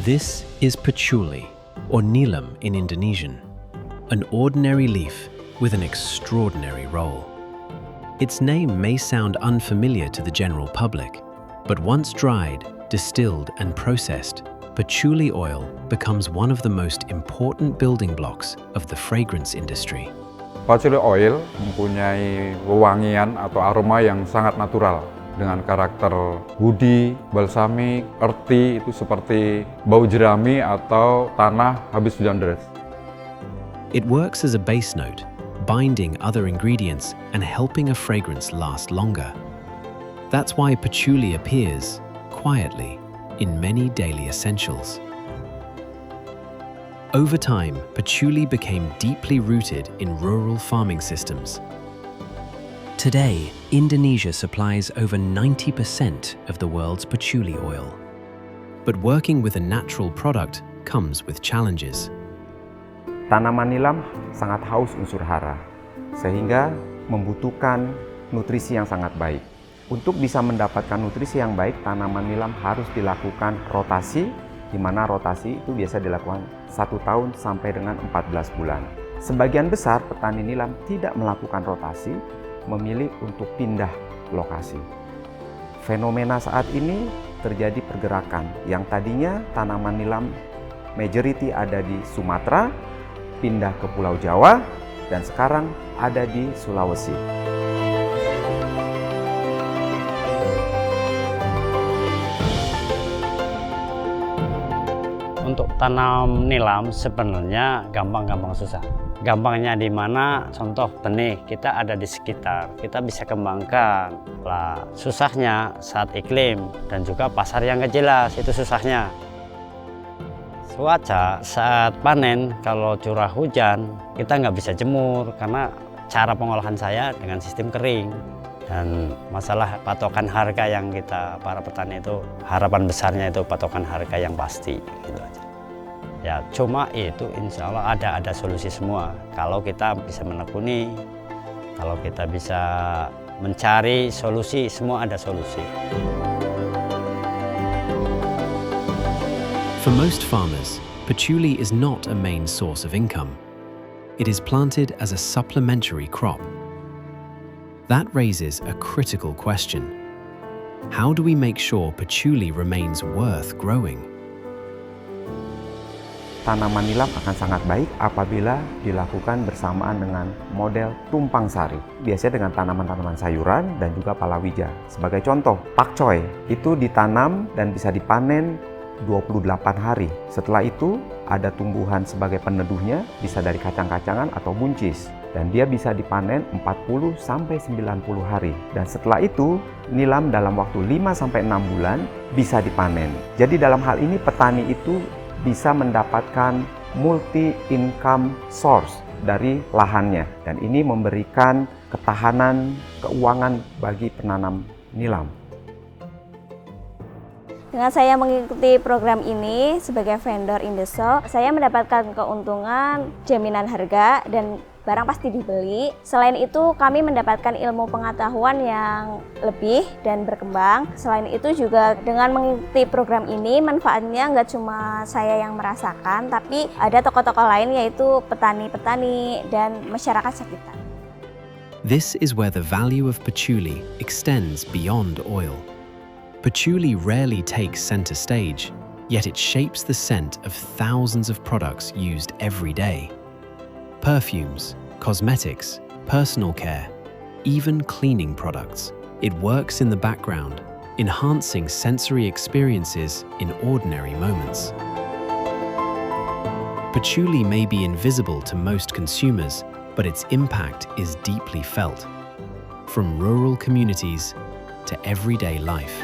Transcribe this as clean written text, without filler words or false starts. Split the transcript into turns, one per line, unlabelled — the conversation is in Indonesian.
This is patchouli, or nilam in Indonesian, an ordinary leaf with an extraordinary role. Its name may sound unfamiliar to the general public, but once dried, distilled and processed, patchouli oil becomes one of the most important building blocks of the fragrance industry.
Patchouli oil mempunyai wewangian atau aroma yang sangat natural dengan karakter woody, balsamic, earthy, itu seperti bau jerami atau tanah habis hujan deras.
It works as a base note, binding other ingredients and helping a fragrance last longer. That's why patchouli appears, quietly, in many daily essentials. Over time, patchouli became deeply rooted in rural farming systems. Today, Indonesia supplies over 90% of the world's patchouli oil. But working with a natural product comes with challenges.
Tanaman nilam sangat haus unsur hara, sehingga membutuhkan nutrisi yang sangat baik. Untuk bisa mendapatkan nutrisi yang baik, tanaman nilam harus dilakukan rotasi, di mana rotasi itu biasa dilakukan 1 tahun sampai dengan 14 bulan. Sebagian besar petani nilam tidak melakukan rotasi, memilih untuk pindah lokasi. Fenomena saat ini terjadi pergerakan yang tadinya tanaman nilam majority ada di Sumatera, pindah ke Pulau Jawa, dan sekarang ada di Sulawesi.
Untuk tanam nilam sebenarnya gampang-gampang susah. Gampangnya di mana? Contoh benih kita ada di sekitar, kita bisa kembangkan. Lah, susahnya saat iklim dan juga pasar yang gak jelas, itu susahnya. Cuaca saat panen, kalau curah hujan, kita nggak bisa jemur karena cara pengolahan saya dengan sistem kering. Dan masalah patokan harga yang kita, para petani itu, harapan besarnya itu patokan harga yang pasti, gitu aja. Ya, cuma itu insya Allah ada solusi semua. Kalau kita bisa menekuni, kalau kita bisa mencari solusi, semua ada solusi.
For most farmers, patchouli is not a main source of income. It is planted as a supplementary crop. That raises a critical question. How do we make sure patchouli remains worth growing?
Tanaman nilam akan sangat baik apabila dilakukan bersamaan dengan model tumpang sari. Biasanya dengan tanaman-tanaman sayuran dan juga palawija. Sebagai contoh, pakcoy itu ditanam dan bisa dipanen 28 hari. Setelah itu ada tumbuhan sebagai peneduhnya, bisa dari kacang-kacangan atau buncis. Dan dia bisa dipanen 40-90 hari. Dan setelah itu, nilam dalam waktu 5-6 bulan bisa dipanen. Jadi dalam hal ini petani itu bisa mendapatkan multi-income source dari lahannya. Dan ini memberikan ketahanan keuangan bagi penanam nilam.
Dengan saya mengikuti program ini sebagai vendor Indeso, saya mendapatkan keuntungan jaminan harga dan barang pasti dibeli. Selain itu, kami mendapatkan ilmu pengetahuan yang lebih dan berkembang. Selain itu juga dengan mengikuti program ini, manfaatnya nggak cuma saya yang merasakan, tapi ada tokoh-tokoh lain yaitu petani-petani dan masyarakat sekitar.
This is where the value of patchouli extends beyond oil. Patchouli rarely takes center stage, yet it shapes the scent of thousands of products used every day. Perfumes, cosmetics, personal care, even cleaning products. It works in the background, enhancing sensory experiences in ordinary moments. Patchouli may be invisible to most consumers, but its impact is deeply felt, from rural communities to everyday life.